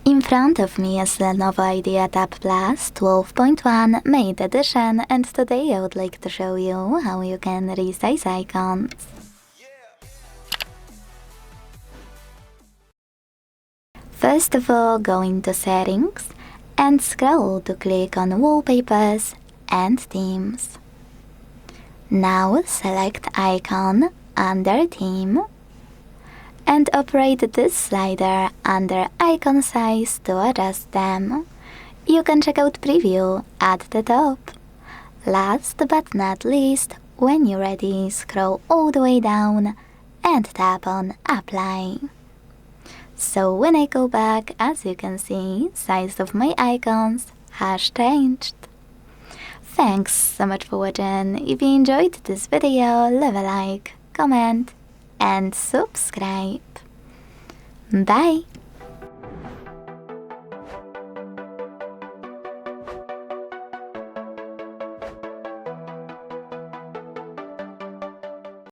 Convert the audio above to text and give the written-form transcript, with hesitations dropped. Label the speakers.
Speaker 1: In front of me is LENOVO Idea Tab Plus 12.1 Maid Edition, and today I would like to show you how you can resize icons. First of all, go into Settings and scroll to click on Wallpapers and Themes. Now select Icon under Theme and operate this slider under icon size to adjust them. You can check out Preview at the top. Last but not least, when you're ready, scroll all the way down and tap on Apply. So when I go back, as you can see, size of my icons has changed. Thanks so much for watching. If you enjoyed this video, leave a like, comment and subscribe. Bye!